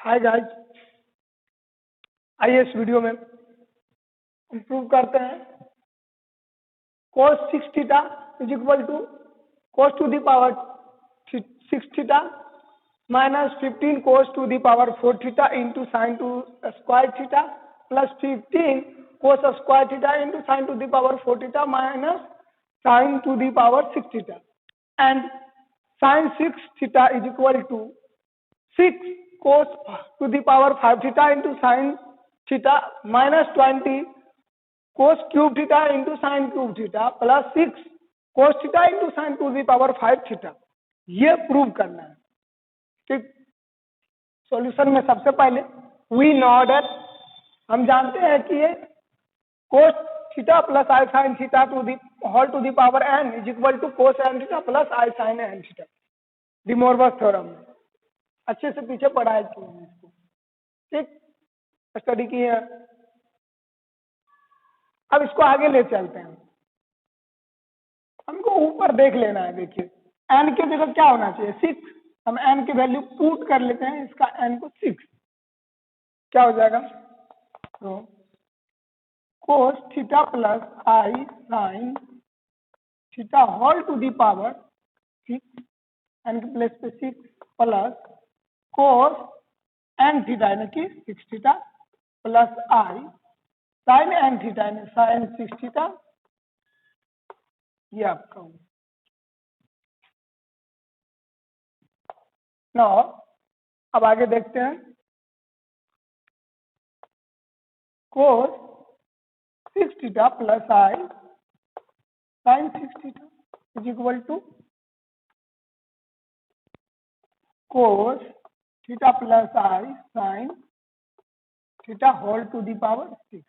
Hi guys, आइए इस video में हम प्रूव करते हैं cos 6 theta is equal to cos to the power 6 theta minus 15 cos to the power 4 theta into sine to square theta plus 15 cos square theta into sine to the power 4 theta minus sine to the power 6 theta and sine 6 theta is equal to 6 cos to the power 5 theta into sin theta minus 20 cos cube theta into sin cube theta plus 6 cos theta into sin to the power 5 theta। ये prove करना है। ठीक, solution में सबसे पहले we know that हम जानते हैं कि ये cos theta plus i sine theta to the whole to the power n is equal to cos n theta plus i sine n theta, De Moivre's theorem में अच्छे से पीछे पढ़ाया किए हैं इसको। ठीक, स्टडी की है। अब इसको आगे ले चलते हैं। हमको ऊपर देख लेना है। देखिए n के जगह क्या होना चाहिए 6। हम n की वैल्यू पुट कर लेते हैं, इसका n को 6 क्या हो जाएगा, तो cos theta plus i sine theta whole to the power 6 n के प्लेस पे 6 प्लस cos n थीटा यानी कि 6 theta plus i sine n theta यानी साइन 6 थीटा, ये आपका हो। नो, अब आगे देखते हैं। cos 6 theta plus i sine 6 theta is equal to cos theta plus i sine theta whole to the power 6।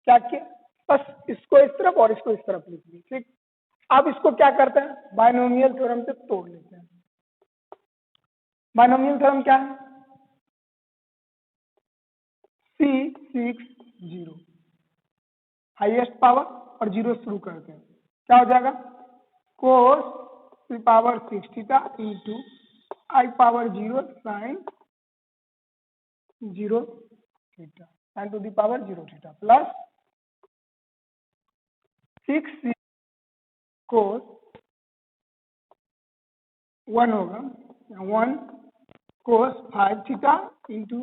क्या किया, बस इसको इस तरफ और इसको इस तरफ लिख ली। ठीक, अब इसको क्या करते हैं, बायनोमियल थ्योरम से तोड़ लेते हैं। बायनोमियल थ्योरम क्या है, C6 0 हाईएस्ट पावर और जीरो शुरू करते हैं, क्या हो जाएगा cos power 6 theta into i power 0 sine 0 theta sine to the power 0 theta plus 6 cos 1 होगा 1 cos 5 theta into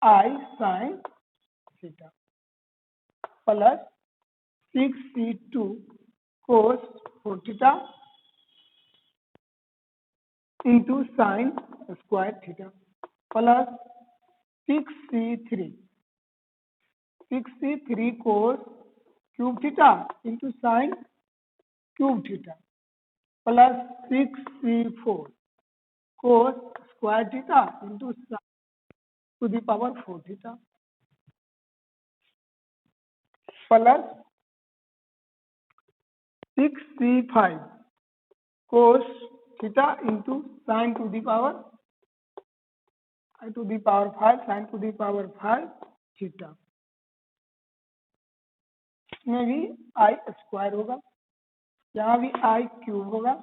i sine theta plus 6C2 cos 4 theta into sine square theta plus 6C3 cos cube theta into sine cube theta plus 6C4 cos square theta into sine to the power 4 theta plus 6C5 cos theta into sine to the power i to the power 5 sine to the power 5 theta. इसमें भी आई square होगा, यहाँ भी आई cube होगा।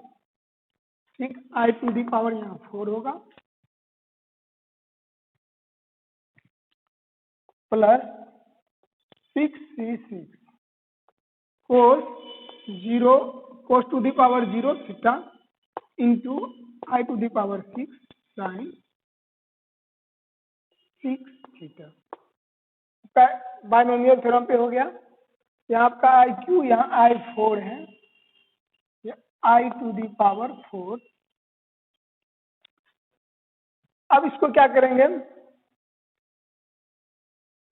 ठीक, आई to the power यहाँ 4 होगा plus 6C6 cos to the power 0 theta into i to the power 6 sine 6 theta. Binomial theorem पे हो गया। यहाँ आपका आई क्यू, यहाँ आई 4 है, आई टू दी पावर 4। अब इसको क्या करेंगे,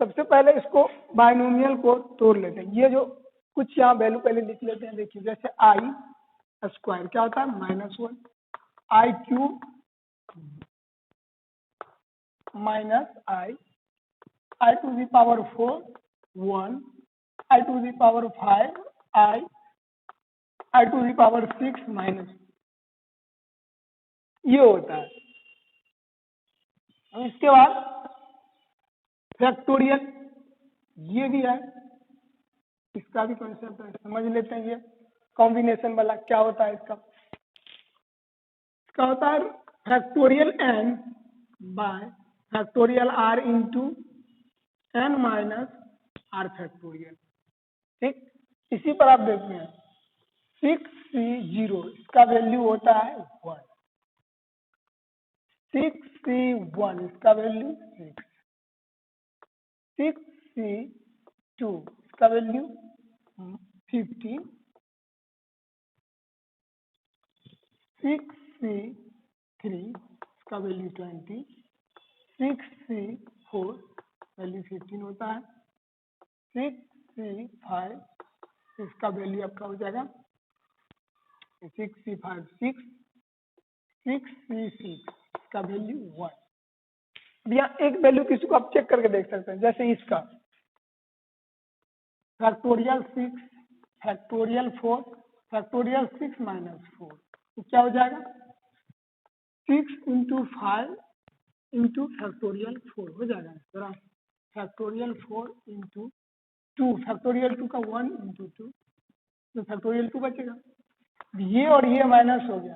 सबसे पहले इसको बायनोमियल को तोड़ लेते हैं। ये जो कुछ यहाँ वैल्यू पहले लिख लेते हैं। देखिए जैसे आई स्क्वायर क्या होता है -1, i cube minus i to the power 4 1, i to the power 5 i to the power 6 minus, ये होता है। इसके बाद फैक्टोरियल, ये भी है, इसका भी कॉन्सेप्ट है, समझ लेते हैं। ये कॉम्बिनेशन वाला क्या होता है, इसका होता है factorial n by factorial R into N minus R factorial. ठीक, इसी पर आप देखते हैं 6c0 इसका वैल्यू होता है 1, 6c1 इसका वैल्यू 6, 6c2 इसका वैल्यू 15, 6c3 इसका वैल्यू 20, 6c4 वैल्यू 15 होता है, 6c5 इसका वैल्यू आपका हो जाएगा 6c5 6, 6c6 इसका वैल्यू 1। अब यहाँ एक वैल्यू किसी को आप चेक करके देख सकते हैं, जैसे इसका फैक्टोरियल 6 फैक्टोरियल 4 फैक्टोरियल 6 माइनस 4 तो क्या हो जाएगा 6 इंटू 5 इंटू फैक्टोरियल 4 हो जाएगा जरा, फैक्टोरियल 4 इंटू 2 फैक्टोरियल 2 का 1 इंटू 2 तो फैक्टोरियल 2 बचेगा, ये और ये माइनस हो गया,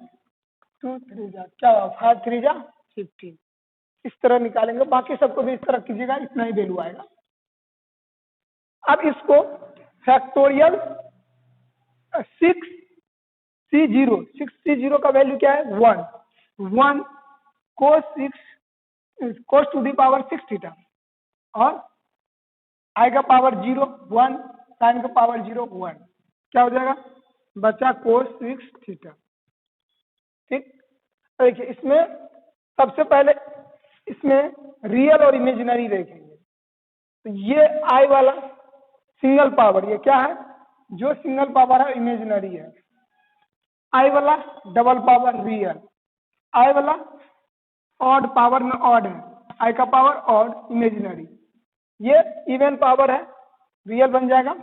2 3 जा क्या हुआ 5 3 जा 15, इस तरह निकालेंगे, बाकी सबको भी इस तरह कीजिएगा, इतना ही वैल्यू आएगा। अब इसको फैक्टोरियल 6c0 का वैल्यू क्या है 1 cos टू दी पावर 6 थीटा और i का पावर 0 1 sin का पावर 0 1 क्या हो जाएगा बचा cos 6 थीटा। ठीक, देखिए इसमें सबसे पहले इसमें रियल और इमेजिनरी देखेंगे, तो ये i वाला सिंगल पावर, ये क्या है जो सिंगल पावर है इमेजिनरी है, i वाला डबल पावर रियल, i वाला ऑड पावर में ऑड है, i का पावर ऑड इमेजिनरी, ये इवन पावर है रियल बन जाएगा,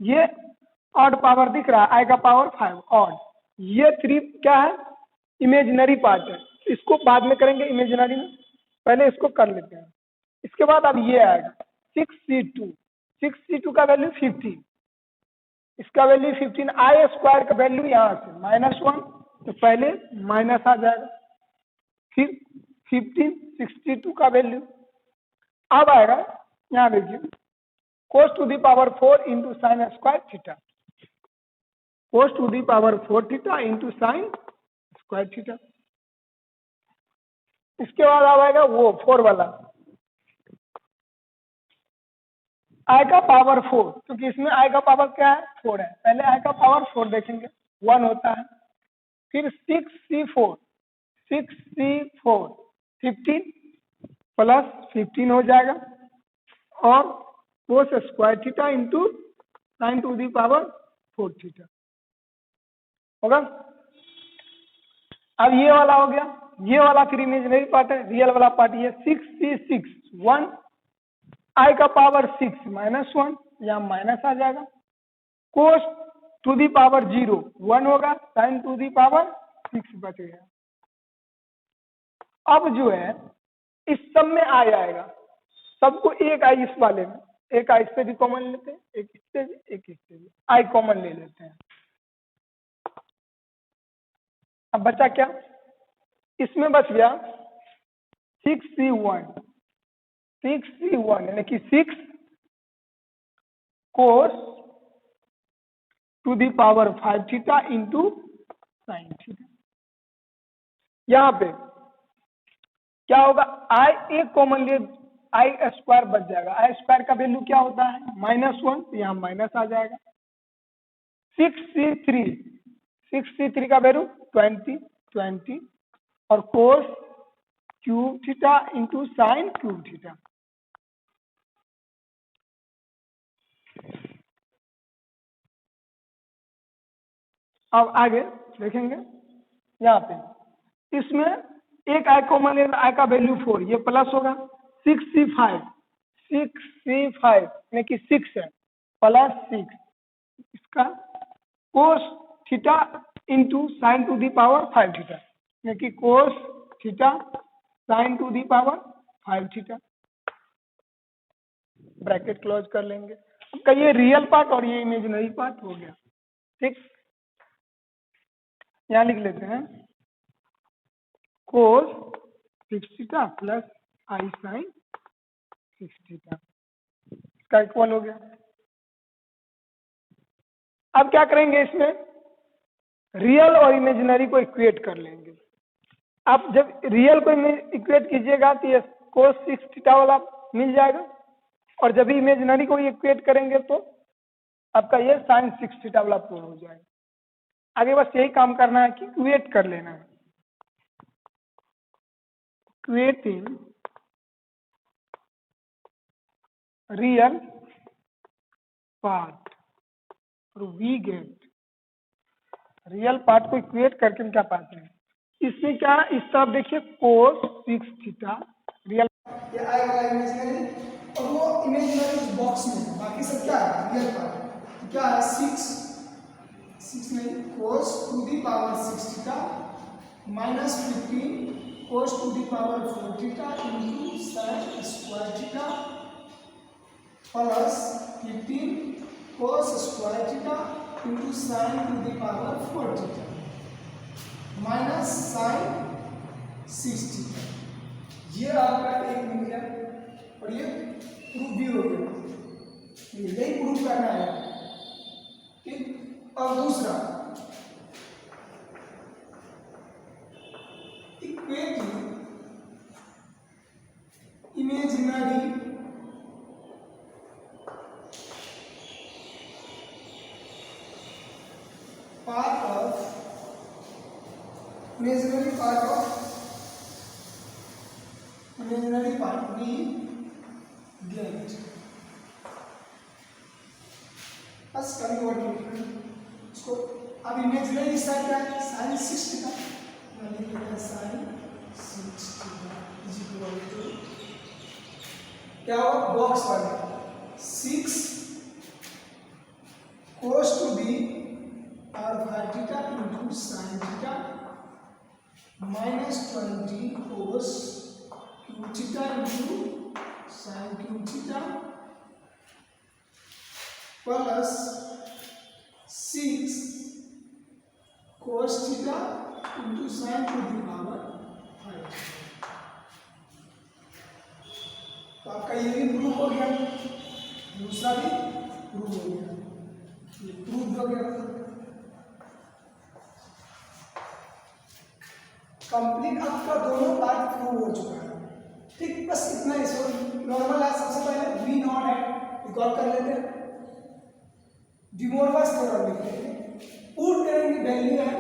ये ऑड पावर दिख रहा है i का पावर 5 ऑड, ये 3 क्या है इमेजिनरी पार्ट है, इसको बाद में करेंगे इमेजिनरी में, पहले इसको कर लेते हैं। इसके बाद अब ये आएगा 6c2 का वैल्यू 15, इसका वैल्यू 15, आई स्क्वायर का वैल्यू यहाँ से -1 तो पहले माइनस आ जाएगा, फिर 15 62 का वैल्यू, अब आएगा यहाँ देखिए cos to the power 4 into sine square theta, cos to the power 4 theta into sine square theta. इसके बाद अब आएगा वो 4 वाला i का पावर 4, क्योंकि इसमें i का पावर क्या है 4 है, पहले i का पावर 4 देखेंगे 1 होता है, फिर 6c4 15 प्लस 15 हो जाएगा और cos square theta into sine to the power 4 theta होगा। अब ये वाला हो गया, ये वाला फिर इमेजिनरी पार्ट है, रियल वाला पार्ट ये 6c6 1 i का पावर 6 -1 यहाँ माइनस आ जाएगा, cos टू दी पावर 0 1 होगा, साइन टू दी पावर 6 बच गया। अब जो है इस सब में आ जाएगा, सबको एक आई इस वाले में, एक आई से भी कॉमन लेते हैं, एक इससे भी एक इससे भी, आई कॉमन ले लेते हैं। अब बचा क्या, इसमें बच गया 6c1 यानी कि 6 cos to the power 5 theta into sine theta. यहाँ पे क्या होगा आई एक कॉमन ले, आई स्क्वायर बच जाएगा, आई स्क्वायर का वैल्यू क्या होता है -1 तो यहाँ माइनस आ जाएगा, 6c3 का वैल्यू 20 और cos cube theta into sine cube theta. अब आगे देखेंगे यहाँ पे इसमें एक आई कॉमन लेना, आई का वैल्यू 4 ये प्लस होगा, 6c5 यानी कि 6 है प्लस 6 इसका cos theta into sine to the power 5 theta यानी कि cos theta sine to the power 5 theta, bracket close कर लेंगे। आपका ये रियल पार्ट और ये इमेजिनरी पार्ट हो गया। ठीक, यहाँ लिख लेते हैं cos 6 theta plus i sine 6 theta, इसका इक्वल हो गया। अब क्या करेंगे, इसमें रियल और इमेजिनरी को इक्वेट कर लेंगे। आप जब रियल को इक्वेट कीजिएगा तो ये कोस 6 थीटा वाला मिल जाएगा, और जब भी इमेजिनरी को इक्वेट करेंगे तो आपका ये साइन 6 थीटा वाला प्रूव हो जाएगा। आगे बस यही काम करना है कि इक्वेट कर लेना है। इक्वेटिंग रियल पार्ट, और वी गेट रियल पार्ट को इक्वेट करके हम क्या पाते हैं, इसमें क्या, इस तरफ देखिए कोस 6 थीटा रियल, ये आएगा इमेजिनरी, और वो इमेजिनरी उस बॉक्स में है, बाकी सब क्या है रियल पार्ट। तो क्या है 6 नहीं, cos to the power 6 theta minus 15 cos to the power 4 theta into sine square theta plus 15 cos square theta into sine to the power 4 theta minus sine 6 theta. ये आपका एक मिल गया, और ये प्रूफ भी हो गया, यही प्रूफ करना है। ठीक, और दूसरा equating imaginary part of imaginary part we get, बस कन्वर्ट इसको। अब इमेजिनरी साइड क्या है, sine 6 theta, sine 6 theta is equal to क्या होगा, बॉक्स वाले 6 कोस टू बी और 5 theta into sine theta minus 20 cos cube theta into sine cube theta plus 6 cos theta into sine to the power 5। तो आपका ये भी प्रूफ हो गया, दूसरा भी प्रूफ हो गया, ये प्रूफ हो गया। कंप्लीट आपका दोनों पार्ट प्रूव हो चुका है। ठीक, बस इतना ही, सो नॉर्मल है। सबसे पहले वी नॉट है रिकॉर्ड कर लेते हैं, डी मोरवास थ्योरम लिख लेते हैं, पुट करेंगे वैल्यू है,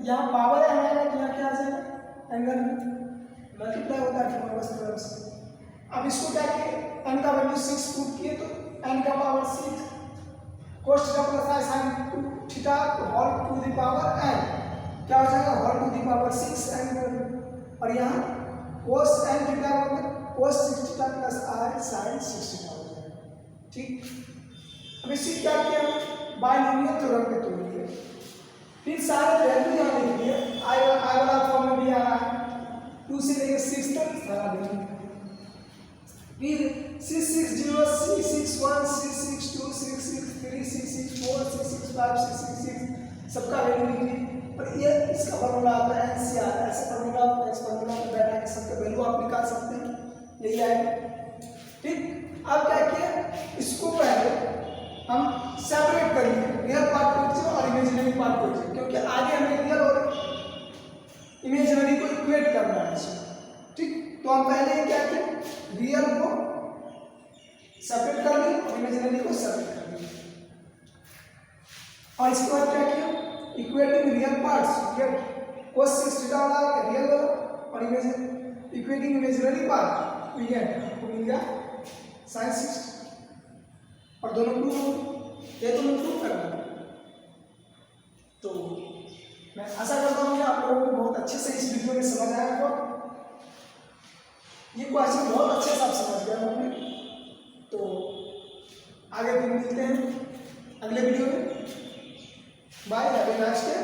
यहाँ पावर एन आएगा तो यहाँ क्या आ जाएगा, एंगल मल्टीप्लाई होता है डी मोरवास थ्योरम से। अब इसको क्या किए, एन का वैल्यू 6 पुट किए तो एन का power 6 cos theta plus sine theta whole to the power N क्या हो जाएगा, whole to the power 6 N, और यहाँ कोस एन थीटा मतलब cos 6 theta plus R sine 6 theta हो जाएगा। ठीक, अब इसी क्या किया, बायनोमियल थ्योरम के तौर पे फिर सारे वैल्यू यहाँ लिख दिए, आई वाला फॉर्म में भी आ रहा है, 2 से लेकर 6 तक सारा लिख दिया। फिर 660 661 662 663 664 665 666 सबका वैल्यू लिख दी, और ये इसका फॉर्मूला आता है एनसीआर, ऐसे फॉर्मूला एक्स फॉर्मूला में बैठा के सबके वैल्यू आप निकाल सकते हैं, यही आएगा। ठीक, अब क्या किया, इसको पहले हम सेपरेट कर लिए, रियल पार्ट को लीजिए और इमेजिनरी पार्ट को लीजिए, क्योंकि आगे हमें रियल और इमेजिनरी को इक्वेट करना है इसमें। ठीक, तो हम पहले क्या किए, रियल को सेपरेट कर लिए और इमेजिनरी को सेपरेट कर लिए, और इसके बाद क्या किया, इक्वेटिंग रियल पार्ट्स, ये cos 6 थीटा वाला रियल वाला, और equating imaginary part we get, आपको मिल गया sin 6, और दोनों प्रूफ, ये तो मैं प्रूफ कर रहा हूँ। तो मैं आशा करता हूँ कि आप लोगों को बहुत अच्छे से इस वीडियो में समझ आया होगा, ये क्वेश्चन बहुत अच्छे से आप समझ गए होंगे। तो आगे फिर मिलते हैं अगले वीडियो में, bye, have a nice day.